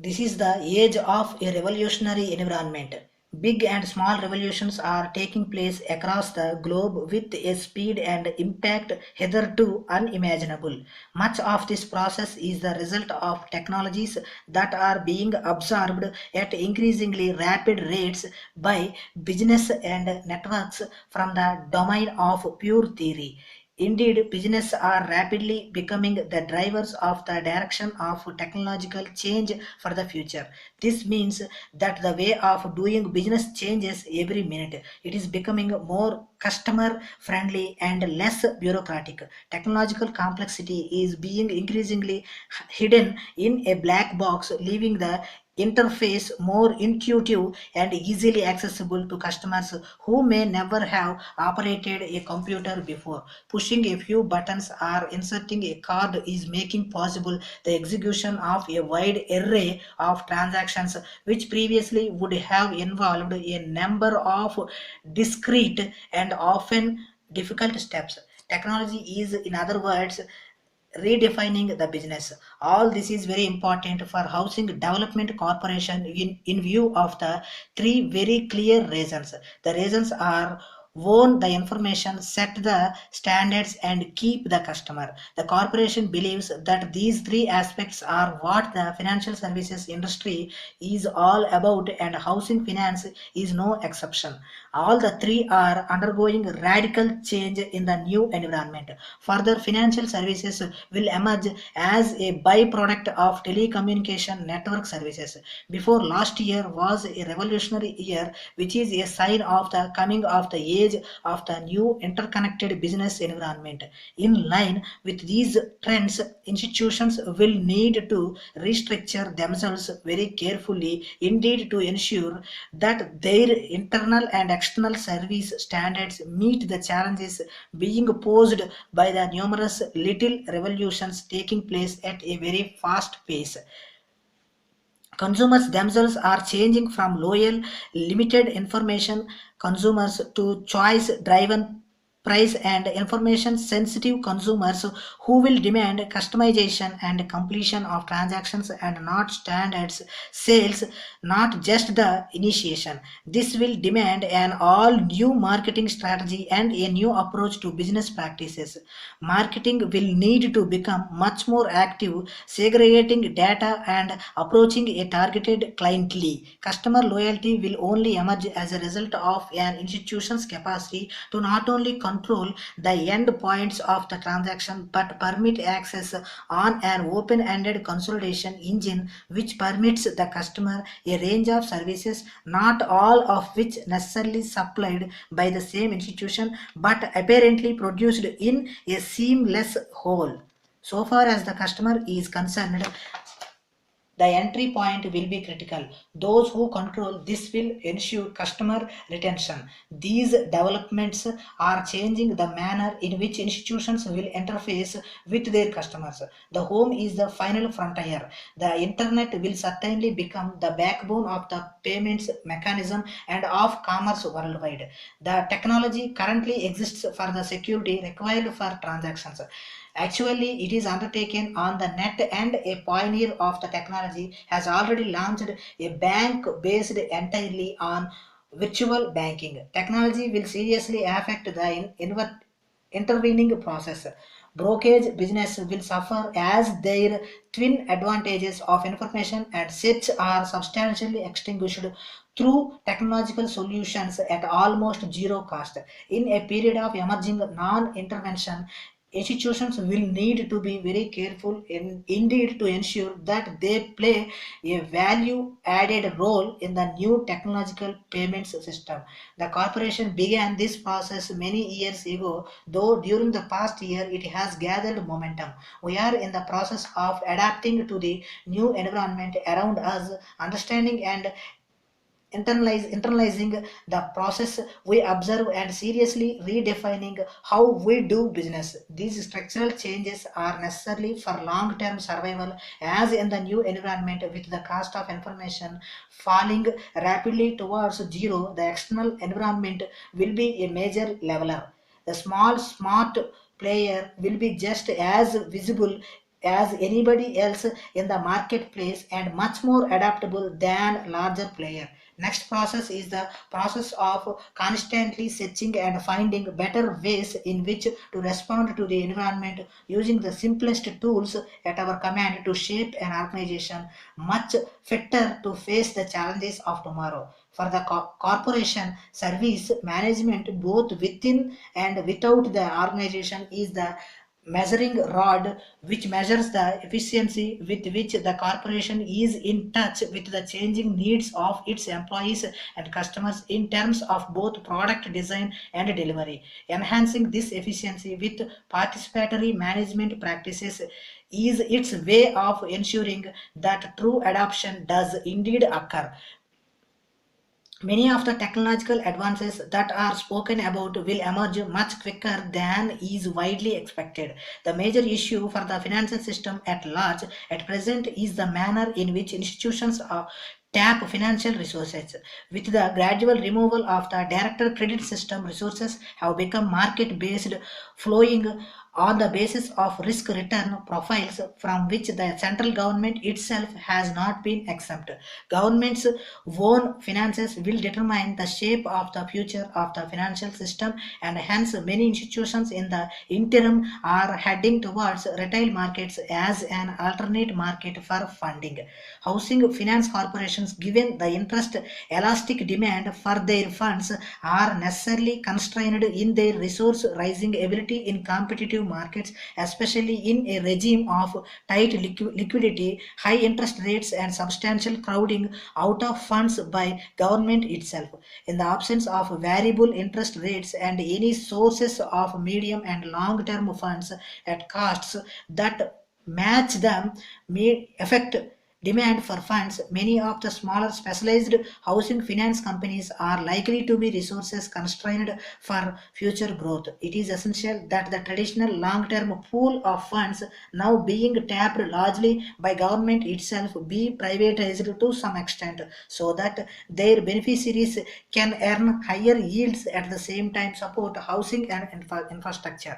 This is the age of a revolutionary environment. Big and small revolutions are taking place across the globe with a speed and impact hitherto unimaginable. Much of this process is the result of technologies that are being absorbed at increasingly rapid rates by business and networks from the domain of pure theory. Indeed, business are rapidly becoming the drivers of the direction of technological change for the future. This means that the way of doing business changes every minute. It is becoming more customer friendly and less bureaucratic. Technological complexity is being increasingly hidden in a black box, leaving the interface more intuitive and easily accessible to customers who may never have operated a computer before. Pushing a few buttons or inserting a card is making possible the execution of a wide array of transactions which previously would have involved a number of discrete and often difficult steps. Technology is, in other words, redefining the business. All this is very important for Housing Development Corporation in view of the three very clear reasons. The reasons are: own the information, set the standards, and keep the customer. The corporation believes that these three aspects are what the financial services industry is all about, and housing finance is no exception. All the three are undergoing radical change in the new environment. Further, financial services will emerge as a byproduct of telecommunication network services. Before last year was a revolutionary year, which is a sign of the coming of the age of the new interconnected business environment. In line with these trends, institutions will need to restructure themselves very carefully indeed to ensure that their internal and external service standards meet the challenges being posed by the numerous little revolutions taking place at a very fast pace. Consumers themselves are changing from loyal, limited information consumers to choice driven, price and information sensitive consumers who will demand customization and completion of transactions and not standards sales, not just the initiation. This will demand an all new marketing strategy and a new approach to business practices. Marketing will need to become much more active, segregating data and approaching a targeted cliently. Customer loyalty will only emerge as a result of an institution's capacity to not only control the end points of the transaction but permit access on an open-ended consolidation engine which permits the customer a range of services, not all of which necessarily supplied by the same institution but apparently produced in a seamless whole. So far as the customer is concerned, the entry point will be critical. Those who control this will ensure customer retention. These developments are changing the manner in which institutions will interface with their customers. The home is the final frontier. The internet will certainly become the backbone of the payments mechanism and of commerce worldwide. The technology currently exists for the security required for transactions. Actually, it is undertaken on the net, and a pioneer of the technology has already launched a bank based entirely on virtual banking. Technology will seriously affect the intervening process. Brokerage business will suffer as their twin advantages of information and search are substantially extinguished through technological solutions at almost zero cost. In a period of emerging non-intervention, institutions will need to be very careful indeed to ensure that they play a value added role in the new technological payments system. The corporation began this process many years ago, though during the past year it has gathered momentum. We are in the process of adapting to the new environment around us, understanding and internalizing the process we observe and seriously redefining how we do business. These structural changes are necessary for long-term survival as in the new environment with the cost of information falling rapidly towards zero, the external environment will be a major leveler. The small smart player will be just as visible as anybody else in the marketplace and much more adaptable than larger player. Next process is the process of constantly searching and finding better ways in which to respond to the environment, using the simplest tools at our command to shape an organization much fitter to face the challenges of tomorrow. For the corporation, service management both within and without the organization is the measuring rod which measures the efficiency with which the corporation is in touch with the changing needs of its employees and customers in terms of both product design and delivery. Enhancing this efficiency with participatory management practices is its way of ensuring that true adoption does indeed occur. Many of the technological advances that are spoken about will emerge much quicker than is widely expected. The major issue for the financial system at large at present is the manner in which institutions tap financial resources. With the gradual removal of the direct credit system, resources have become market based, flowing on the basis of risk return profiles from which the central government itself has not been exempt. Governments' own finances will determine the shape of the future of the financial system, and hence many institutions in the interim are heading towards retail markets as an alternate market for funding. Housing finance corporations, given the interest elastic demand for their funds, are necessarily constrained in their resource raising ability in competitive markets, especially in a regime of tight liquidity, high interest rates, and substantial crowding out of funds by government itself. In the absence of variable interest rates and any sources of medium and long term funds at costs that match them may affect demand for funds, many of the smaller specialized housing finance companies are likely to be resources constrained for future growth. It is essential that the traditional long-term pool of funds now being tapped largely by government itself be privatized to some extent so that their beneficiaries can earn higher yields at the same time support housing and infrastructure.